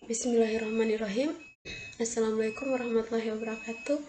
Bismillahirrahmanirrahim. Assalamualaikum warahmatullahi wabarakatuh.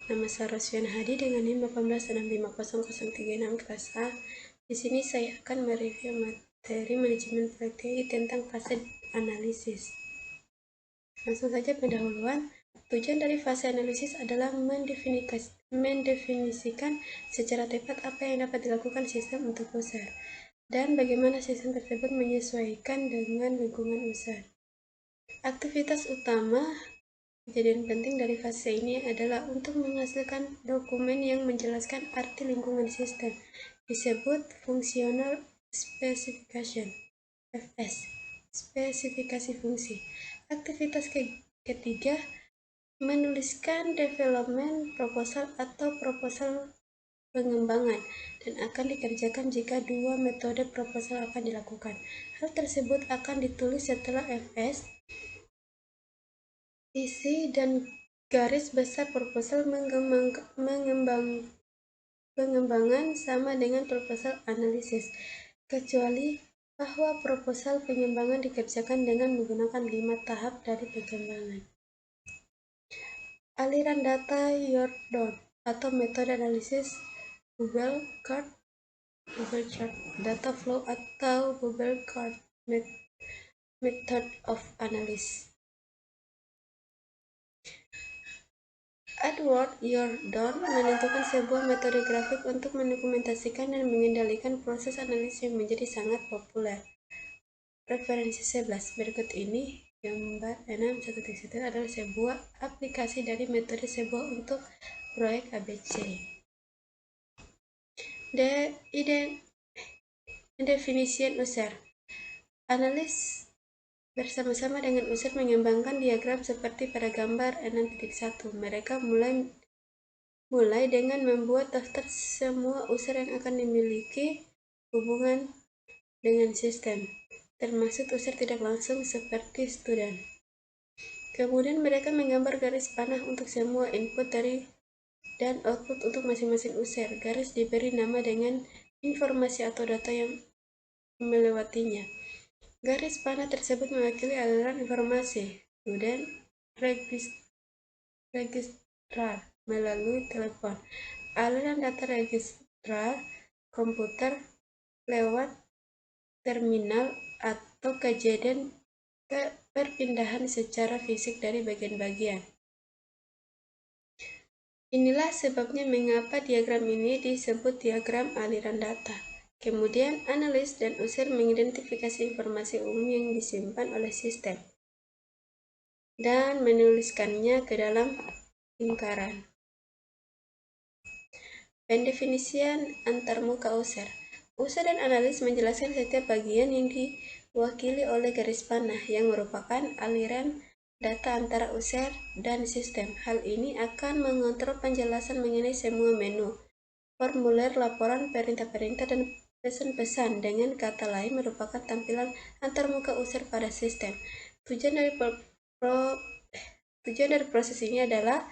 Nama saya Rosvian Hadi dengan NIM 18650036 kelas A. Di sini saya akan mereview materi manajemen proyek TI tentang fase analisis. Langsung saja pendahuluan. Tujuan dari fase analisis adalah mendefinisikan secara tepat apa yang dapat dilakukan sistem untuk user dan bagaimana sistem tersebut menyesuaikan dengan lingkungan user. Aktivitas utama kejadian penting dari fase ini adalah untuk menghasilkan dokumen yang menjelaskan arti lingkungan sistem, disebut Functional Specification (FS), spesifikasi fungsi. Aktivitas ketiga, menuliskan development proposal atau proposal pengembangan, dan akan dikerjakan jika dua metode proposal akan dilakukan. Hal tersebut akan ditulis setelah FS, isi dan garis besar proposal pengembangan sama dengan proposal analisis, kecuali bahwa proposal pengembangan dikerjakan dengan menggunakan 5 tahap dari pengembangan. Aliran data Jordan atau metode analisis Bubble Chart, data flow atau Bubble Chart method of analysis. Edward Jordan menentukan sebuah metode grafik untuk mendokumentasikan dan mengendalikan proses analisis yang menjadi sangat populer. Referensi 11 berikut ini. Gambar 6.1 adalah sebuah aplikasi dari metode sebuah untuk proyek ABC. Definisian user. Analis bersama-sama dengan user mengembangkan diagram seperti pada gambar 6.1. Mereka mulai dengan membuat daftar semua user yang akan dimiliki hubungan dengan sistem, termasuk user tidak langsung seperti student. Kemudian mereka menggambar garis panah untuk semua input dan output untuk masing-masing user. Garis diberi nama dengan informasi atau data yang melewatinya. Garis panah tersebut mewakili aliran informasi, kemudian registrar melalui telepon, aliran data registrar komputer lewat terminal, atau kejadian perpindahan secara fisik dari bagian-bagian. Inilah sebabnya mengapa diagram ini disebut diagram aliran data. Kemudian, analis dan user mengidentifikasi informasi umum yang disimpan oleh sistem dan menuliskannya ke dalam lingkaran. Pendefinisian antarmuka user. User dan analis menjelaskan setiap bagian yang diwakili oleh garis panah yang merupakan aliran data antara user dan sistem. Hal ini akan mengontrol penjelasan mengenai semua menu, formulir, laporan, perintah-perintah, dan pesan-pesan. Dengan kata lain, merupakan tampilan antarmuka user pada sistem. Tujuan dari proses ini adalah: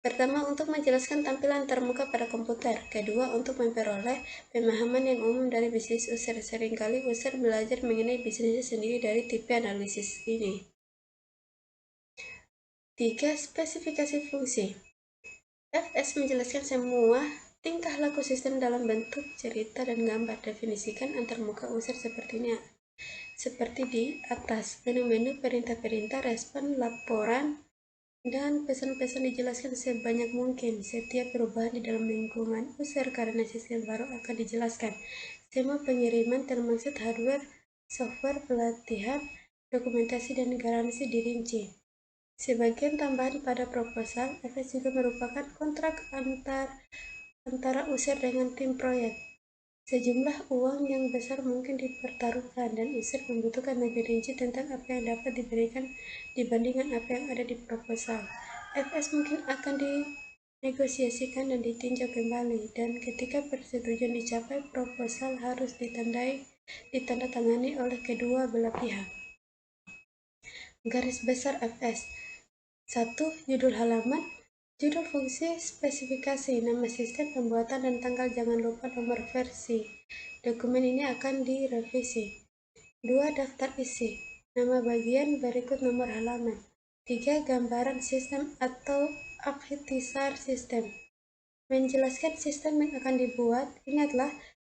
pertama, untuk menjelaskan tampilan antarmuka pada komputer. Kedua, untuk memperoleh pemahaman yang umum dari bisnis user. Seringkali user belajar mengenai bisnisnya sendiri dari tipe analisis ini. 3. Spesifikasi fungsi. FS menjelaskan semua tingkah laku sistem dalam bentuk cerita dan gambar. Definisikan antarmuka user seperti di atas. Menu-menu, perintah-perintah, respon, laporan, dan pesan-pesan dijelaskan sebanyak mungkin. Setiap perubahan di dalam lingkungan user karena sistem baru akan dijelaskan. Semua pengiriman termasuk hardware, software, pelatihan, dokumentasi, dan garansi dirinci. Sebagian tambahan pada proposal, FS juga merupakan kontrak antara user dengan tim proyek. Sejumlah uang yang besar mungkin dipertaruhkan, dan user membutuhkan lebih rinci tentang apa yang dapat diberikan dibandingkan apa yang ada di proposal. FS mungkin akan dinegosiasikan dan ditinjau kembali, dan ketika persetujuan dicapai, proposal harus ditandatangani oleh kedua belah pihak. Garis besar FS. 1. Judul halaman, judul fungsi, spesifikasi, nama sistem, pembuatan, dan tanggal. Jangan lupa nomor versi. Dokumen ini akan direvisi. 2. Daftar isi. nama bagian berikut nomor halaman. 3. Gambaran sistem atau architecture sistem. Menjelaskan sistem yang akan dibuat, ingatlah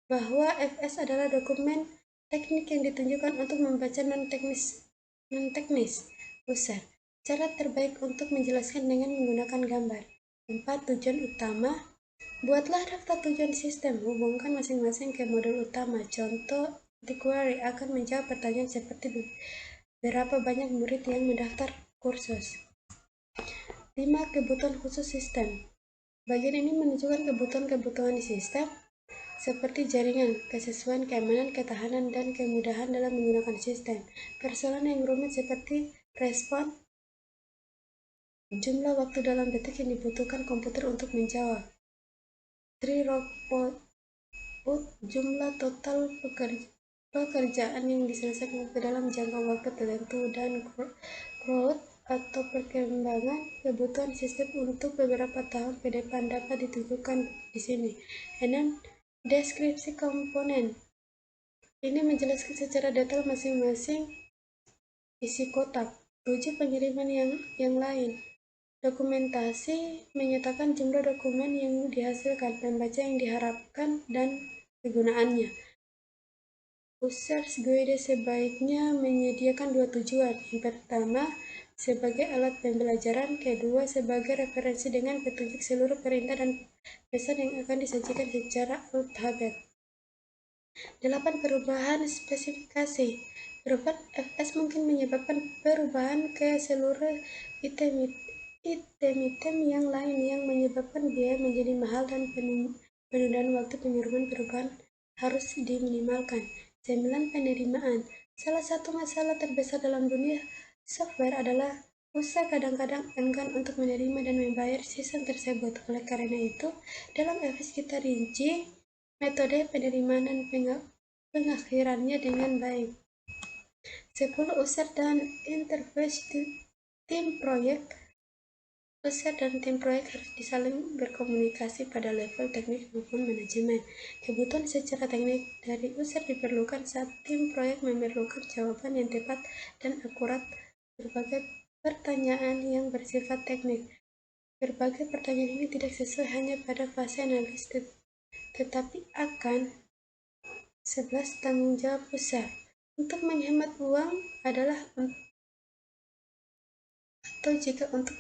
bahwa FS adalah dokumen teknik yang ditunjukkan untuk membaca non-teknis user. Cara terbaik untuk menjelaskan dengan menggunakan gambar. 4. Tujuan utama. Buatlah daftar tujuan sistem, hubungkan masing-masing ke modul utama. Contoh di query akan menjawab pertanyaan seperti berapa banyak murid yang mendaftar kursus. 5. Kebutuhan khusus sistem. Bagian ini menunjukkan kebutuhan-kebutuhan di sistem, seperti jaringan, kesesuaian keamanan, ketahanan, dan kemudahan dalam menggunakan sistem. Persoalan yang rumit seperti respon, jumlah waktu dalam detik yang dibutuhkan komputer untuk menjawab. 3. Robot, jumlah total pekerjaan yang diselesaikan dalam jangka waktu tertentu, dan growth atau perkembangan kebutuhan sistem untuk beberapa tahun ke depan dapat ditunjukkan di sini. 6. Deskripsi komponen. Ini menjelaskan secara detail masing-masing isi kotak. 7. Pengiriman yang lain. Dokumentasi menyatakan jumlah dokumen yang dihasilkan, pembaca yang diharapkan, dan kegunaannya. User Guide sebaiknya menyediakan 2 tujuan. Yang pertama, sebagai alat pembelajaran. Kedua, sebagai referensi dengan petunjuk seluruh perintah dan pesan yang akan disajikan secara alfabet. 8. Perubahan spesifikasi. Perubahan FS mungkin menyebabkan perubahan ke seluruh item yang lain yang menyebabkan biaya menjadi mahal dan penundaan waktu pengiriman perubahan harus diminimalkan. 9. Penerimaan. Salah satu masalah terbesar dalam dunia software adalah user kadang-kadang enggan untuk menerima dan membayar sistem tersebut. Oleh karena itu, dalam FS kita rinci metode penerimaan dan pengakhirannya dengan baik. 10. User dan interface tim proyek. User dan tim proyek harus saling berkomunikasi pada level teknik maupun manajemen. Kebutuhan secara teknik dari user diperlukan saat tim proyek memerlukan jawaban yang tepat dan akurat berbagai pertanyaan yang bersifat teknik. Berbagai pertanyaan ini tidak sesuai hanya pada fase analisis, tetapi akan 11. Tanggung jawab user. Untuk menghemat uang adalah atau jika untuk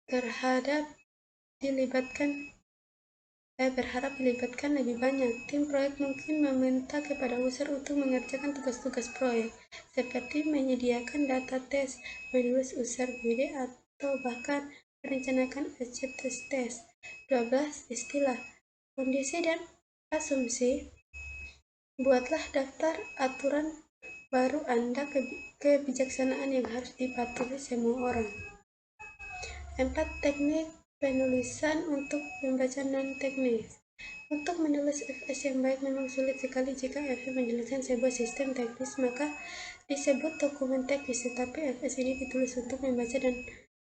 berharap dilibatkan lebih banyak. Tim proyek mungkin meminta kepada user untuk mengerjakan tugas-tugas proyek, seperti menyediakan data tes, menulis user guide, atau bahkan merencanakan acceptance test. 12. Istilah, kondisi, dan asumsi. Buatlah daftar aturan baru Anda kebijaksanaan yang harus dipatuhi semua orang. 4. Teknik penulisan untuk pembaca non-teknis. Untuk menulis FS yang baik memang sulit sekali. Jika FS menjelaskan sebuah sistem teknis, maka disebut dokumen teknis, tetapi FS ini ditulis untuk membaca dan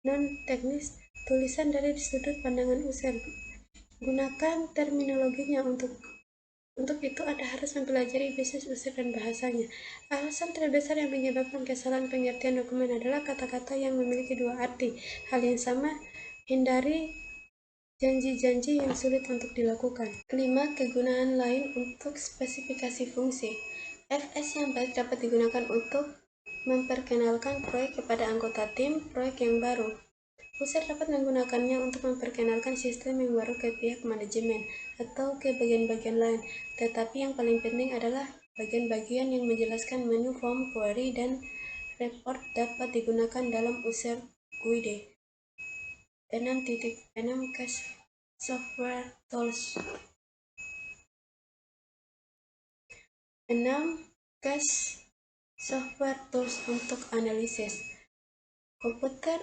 non-teknis tulisan dari sudut pandangan user. Gunakan terminologinya. Untuk itu, Anda harus mempelajari bisnis user dan bahasanya. Alasan terbesar yang menyebabkan kesalahan pengertian dokumen adalah kata-kata yang memiliki dua arti. Hal yang sama, hindari janji-janji yang sulit untuk dilakukan. 5. Kegunaan lain untuk spesifikasi fungsi. FS yang baik dapat digunakan untuk memperkenalkan proyek kepada anggota tim proyek yang baru. User dapat menggunakannya untuk memperkenalkan sistem yang baru ke pihak manajemen atau ke bagian-bagian lain, tetapi yang paling penting adalah bagian-bagian yang menjelaskan menu form, query, dan report dapat digunakan dalam user guide. 6.6 Cache Software Tools. 6. Cache Software Tools untuk analisis. Computer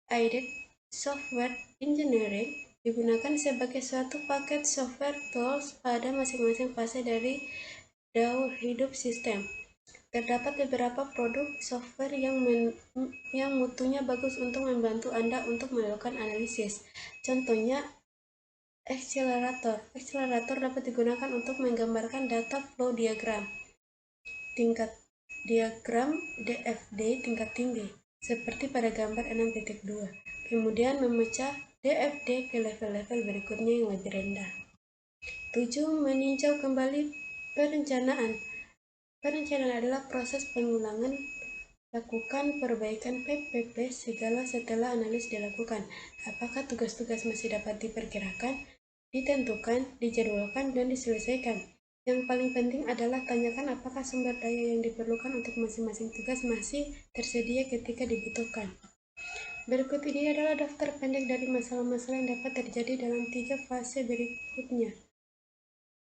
Aided Software Engineering digunakan sebagai suatu paket software tools pada masing-masing fase dari daur hidup sistem. Terdapat beberapa produk software yang mutunya bagus untuk membantu Anda untuk melakukan analisis. Contohnya, Accelerator. Accelerator dapat digunakan untuk menggambarkan data flow diagram, tingkat diagram DFD tingkat tinggi, seperti pada gambar 6.2, kemudian memecah DFD ke level-level berikutnya yang lebih rendah. 7. Meninjau kembali perencanaan. Perencanaan adalah proses pengulangan lakukan perbaikan PPP segala setelah analis dilakukan. Apakah tugas-tugas masih dapat diperkirakan, ditentukan, dijadwalkan, dan diselesaikan? Yang paling penting adalah tanyakan apakah sumber daya yang diperlukan untuk masing-masing tugas masih tersedia ketika dibutuhkan. Berikut ini adalah daftar pendek dari masalah-masalah yang dapat terjadi dalam 3 fase berikutnya.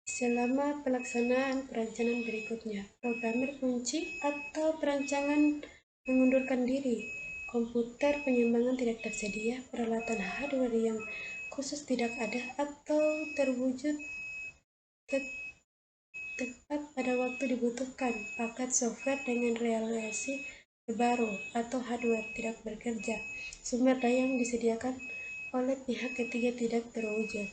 Selama pelaksanaan perencanaan berikutnya, programmer kunci atau perancangan mengundurkan diri, komputer penyimbangan tidak tersedia, peralatan hardware yang khusus tidak ada, atau terwujud tepat pada waktu dibutuhkan, paket software dengan realisasi terbaru, atau hardware tidak bekerja, sumber daya yang disediakan oleh pihak ketiga tidak terwujud.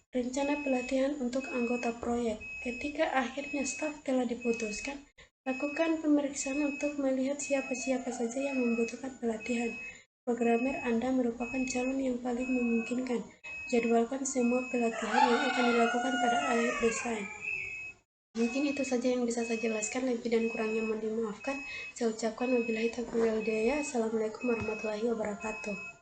Rencana pelatihan untuk anggota proyek. Ketika akhirnya staf telah diputuskan, lakukan pemeriksaan untuk melihat siapa-siapa saja yang membutuhkan pelatihan. Programmer Anda merupakan calon yang paling memungkinkan. Jadwalkan semua pelatihan yang akan dilakukan pada akhir desain. Mungkin itu saja yang bisa saya jelaskan, lebih dan kurangnya mohon dimaafkan. Saya ucapkan wabillahi taufiq wal hidayah. Assalamualaikum warahmatullahi wabarakatuh.